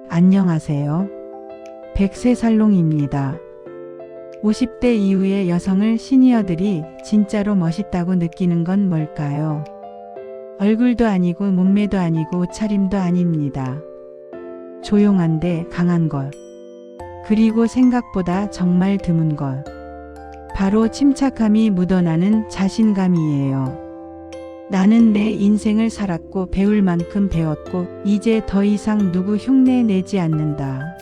안녕하세요. 100세 살롱입니다. 50대 이후의 여성을 시니어들이 진짜로 멋있다고 느끼는 건 뭘까요? 얼굴도 아니고 몸매도 아니고 옷차림도 아닙니다. 조용한데 강한 것. 그리고 생각보다 정말 드문 것. 바로 침착함이 묻어나는 자신감이에요. 나는 내 인생을 살았고 배울 만큼 배웠고 이제 더 이상 누구 흉내 내지 않는다.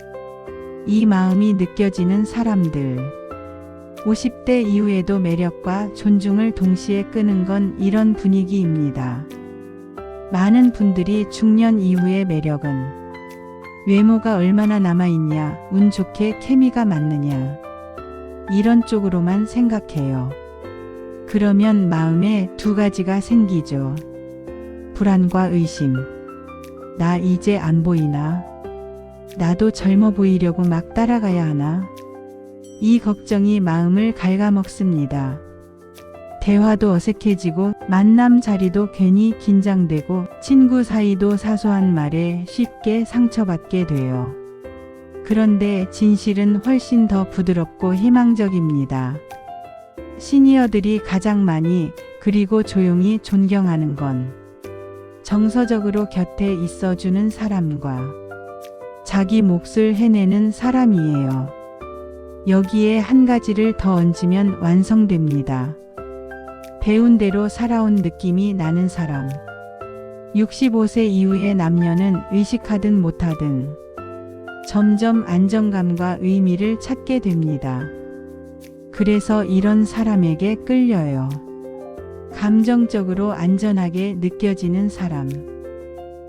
이 마음이 느껴지는 사람들. 50대 이후에도 매력과 존중을 동시에 끄는 건 이런 분위기입니다. 많은 분들이 중년 이후의 매력은 외모가 얼마나 남아있냐, 운 좋게 케미가 맞느냐, 이런 쪽으로만 생각해요. 그러면 마음에 두 가지가 생기죠. 불안과 의심. 나 이제 안 보이나? 나도 젊어 보이려고 막 따라가야 하나? 이 걱정이 마음을 갉아먹습니다. 대화도 어색해지고 만남 자리도 괜히 긴장되고 친구 사이도 사소한 말에 쉽게 상처받게 돼요. 그런데 진실은 훨씬 더 부드럽고 희망적입니다. 시니어들이 가장 많이 그리고 조용히 존경하는 건 정서적으로 곁에 있어주는 사람과 자기 몫을 해내는 사람이에요. 여기에 한 가지를 더 얹으면 완성됩니다. 배운 대로 살아온 느낌이 나는 사람. 65세 이후의 남녀는 의식하든 못하든 점점 안정감과 의미를 찾게 됩니다. 그래서 이런 사람에게 끌려요. 감정적으로 안전하게 느껴지는 사람.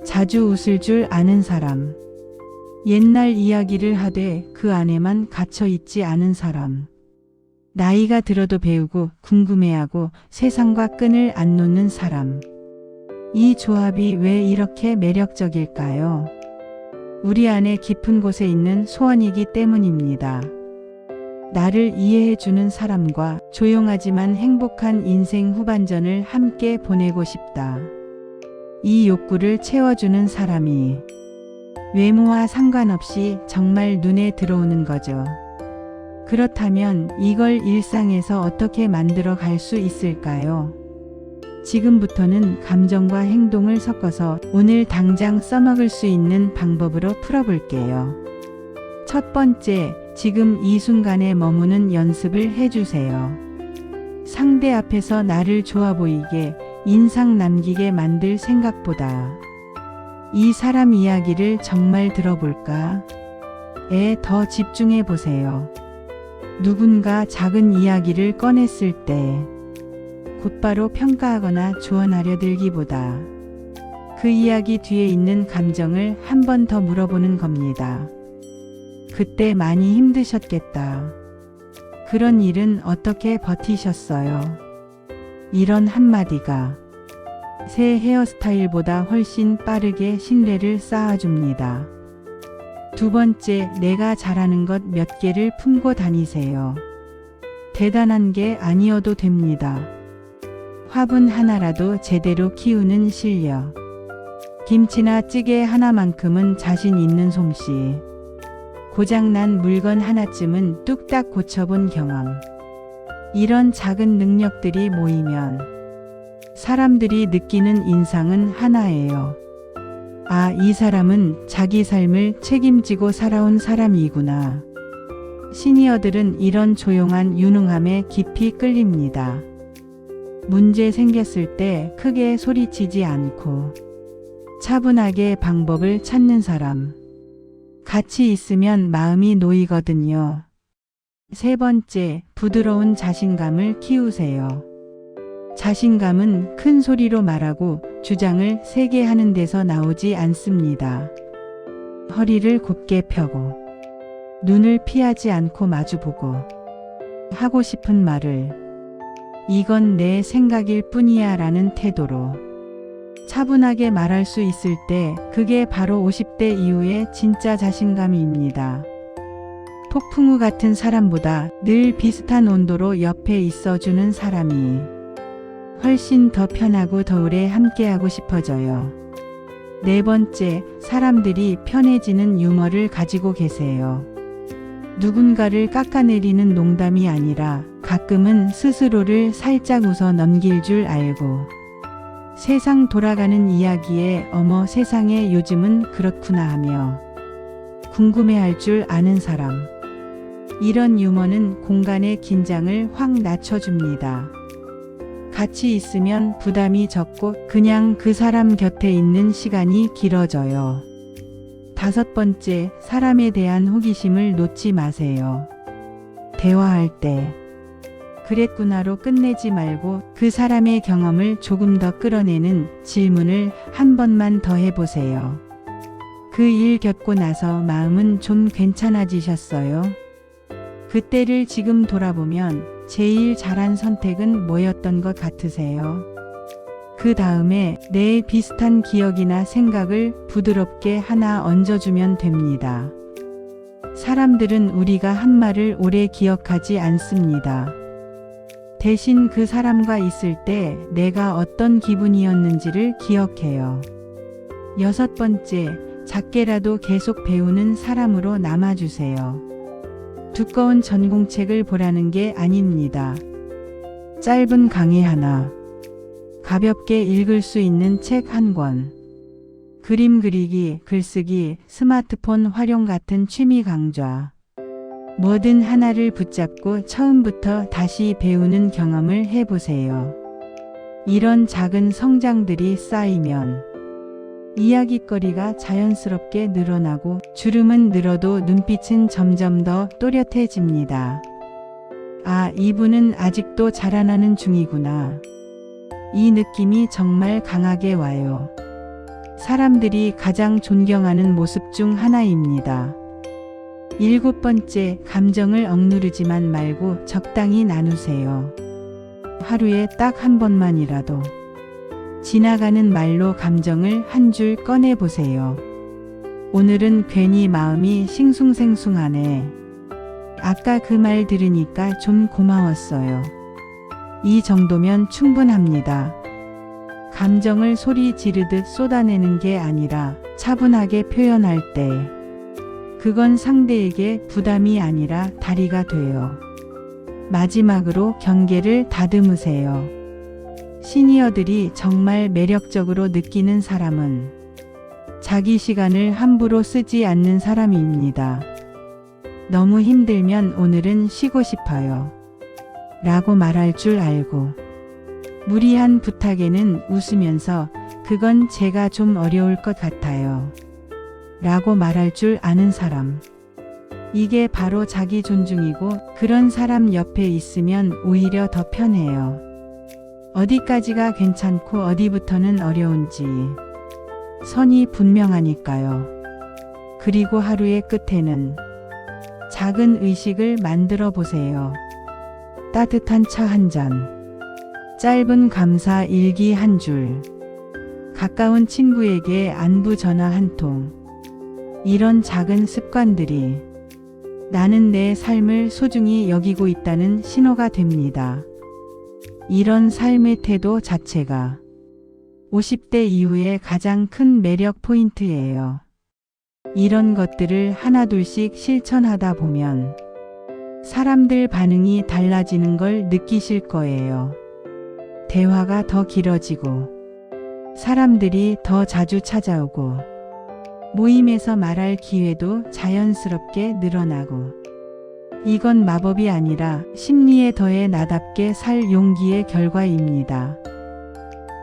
자주 웃을 줄 아는 사람. 옛날 이야기를 하되 그 안에만 갇혀 있지 않은 사람. 나이가 들어도 배우고 궁금해하고 세상과 끈을 안 놓는 사람. 이 조합이 왜 이렇게 매력적일까요? 우리 안에 깊은 곳에 있는 소원이기 때문입니다. 나를 이해해주는 사람과 조용하지만 행복한 인생 후반전을 함께 보내고 싶다. 이 욕구를 채워주는 사람이 외모와 상관없이 정말 눈에 들어오는 거죠. 그렇다면 이걸 일상에서 어떻게 만들어 갈 수 있을까요? 지금부터는 감정과 행동을 섞어서 오늘 당장 써먹을 수 있는 방법으로 풀어볼게요. 첫 번째, 지금 이 순간에 머무는 연습을 해주세요. 상대 앞에서 나를 좋아 보이게, 인상 남기게 만들 생각보다 이 사람 이야기를 정말 들어볼까? 에 더 집중해 보세요. 누군가 작은 이야기를 꺼냈을 때 곧바로 평가하거나 조언하려 들기보다 그 이야기 뒤에 있는 감정을 한 번 더 물어보는 겁니다. 그때 많이 힘드셨겠다. 그런 일은 어떻게 버티셨어요? 이런 한마디가 새 헤어스타일보다 훨씬 빠르게 신뢰를 쌓아줍니다. 두 번째, 내가 잘하는 것 몇 개를 품고 다니세요. 대단한 게 아니어도 됩니다. 화분 하나라도 제대로 키우는 실력. 김치나 찌개 하나만큼은 자신 있는 솜씨. 고장난 물건 하나쯤은 뚝딱 고쳐본 경험. 이런 작은 능력들이 모이면 사람들이 느끼는 인상은 하나예요. 아, 이 사람은 자기 삶을 책임지고 살아온 사람이구나. 시니어들은 이런 조용한 유능함에 깊이 끌립니다. 문제 생겼을 때 크게 소리치지 않고 차분하게 방법을 찾는 사람. 같이 있으면 마음이 놓이거든요. 세 번째, 부드러운 자신감을 키우세요. 자신감은 큰 소리로 말하고 주장을 세게 하는 데서 나오지 않습니다. 허리를 곧게 펴고 눈을 피하지 않고 마주보고 하고 싶은 말을 이건 내 생각일 뿐이야 라는 태도로 차분하게 말할 수 있을 때 그게 바로 50대 이후의 진짜 자신감입니다. 폭풍우 같은 사람보다 늘 비슷한 온도로 옆에 있어주는 사람이 훨씬 더 편하고 더 오래 함께하고 싶어져요. 네 번째, 사람들이 편해지는 유머를 가지고 계세요. 누군가를 깎아내리는 농담이 아니라 가끔은 스스로를 살짝 웃어 넘길 줄 알고 세상 돌아가는 이야기에 어머 세상에 요즘은 그렇구나 하며 궁금해할 줄 아는 사람. 이런 유머는 공간의 긴장을 확 낮춰줍니다. 같이 있으면 부담이 적고 그냥 그 사람 곁에 있는 시간이 길어져요. 다섯 번째, 사람에 대한 호기심을 놓지 마세요. 대화할 때 그랬구나로 끝내지 말고 그 사람의 경험을 조금 더 끌어내는 질문을 한 번만 더 해보세요. 그 일 겪고 나서 마음은 좀 괜찮아지셨어요? 그때를 지금 돌아보면 제일 잘한 선택은 뭐였던 것 같으세요? 그 다음에 내 비슷한 기억이나 생각을 부드럽게 하나 얹어주면 됩니다. 사람들은 우리가 한 말을 오래 기억하지 않습니다. 대신 그 사람과 있을 때 내가 어떤 기분이었는지를 기억해요. 여섯 번째, 작게라도 계속 배우는 사람으로 남아주세요. 두꺼운 전공책을 보라는 게 아닙니다. 짧은 강의 하나, 가볍게 읽을 수 있는 책 한 권, 그림 그리기, 글쓰기, 스마트폰 활용 같은 취미 강좌, 뭐든 하나를 붙잡고 처음부터 다시 배우는 경험을 해보세요. 이런 작은 성장들이 쌓이면 이야깃거리가 자연스럽게 늘어나고 주름은 늘어도 눈빛은 점점 더 또렷해집니다. 아, 이분은 아직도 자라나는 중이구나. 이 느낌이 정말 강하게 와요. 사람들이 가장 존경하는 모습 중 하나입니다. 일곱 번째, 감정을 억누르지만 말고 적당히 나누세요. 하루에 딱 한 번만이라도 지나가는 말로 감정을 한 줄 꺼내보세요. 오늘은 괜히 마음이 싱숭생숭하네. 아까 그 말 들으니까 좀 고마웠어요. 이 정도면 충분합니다. 감정을 소리 지르듯 쏟아내는 게 아니라 차분하게 표현할 때 그건 상대에게 부담이 아니라 다리가 돼요. 마지막으로 경계를 다듬으세요. 시니어들이 정말 매력적으로 느끼는 사람은 자기 시간을 함부로 쓰지 않는 사람입니다. 너무 힘들면 오늘은 쉬고 싶어요. 라고 말할 줄 알고 무리한 부탁에는 웃으면서 그건 제가 좀 어려울 것 같아요. 라고 말할 줄 아는 사람. 이게 바로 자기 존중이고 그런 사람 옆에 있으면 오히려 더 편해요. 어디까지가 괜찮고 어디부터는 어려운지 선이 분명하니까요. 그리고 하루의 끝에는 작은 의식을 만들어 보세요. 따뜻한 차 한 잔, 짧은 감사 일기 한 줄, 가까운 친구에게 안부 전화 한 통. 이런 작은 습관들이 나는 내 삶을 소중히 여기고 있다는 신호가 됩니다. 이런 삶의 태도 자체가 50대 이후의 가장 큰 매력 포인트예요. 이런 것들을 하나둘씩 실천하다 보면 사람들 반응이 달라지는 걸 느끼실 거예요. 대화가 더 길어지고 사람들이 더 자주 찾아오고 모임에서 말할 기회도 자연스럽게 늘어나고 이건 마법이 아니라 심리에 더해 나답게 살 용기의 결과입니다.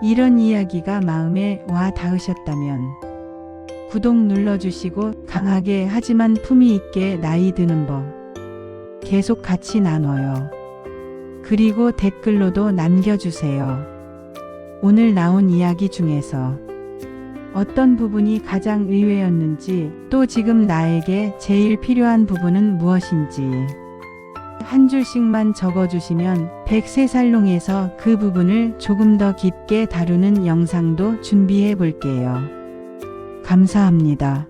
이런 이야기가 마음에 와 닿으셨다면 구독 눌러주시고 강하게 하지만 품위 있게 나이 드는 법 계속 같이 나눠요. 그리고 댓글로도 남겨주세요. 오늘 나온 이야기 중에서 어떤 부분이 가장 의외였는지 또 지금 나에게 제일 필요한 부분은 무엇인지 한 줄씩만 적어주시면 100세살롱에서 그 부분을 조금 더 깊게 다루는 영상도 준비해 볼게요. 감사합니다.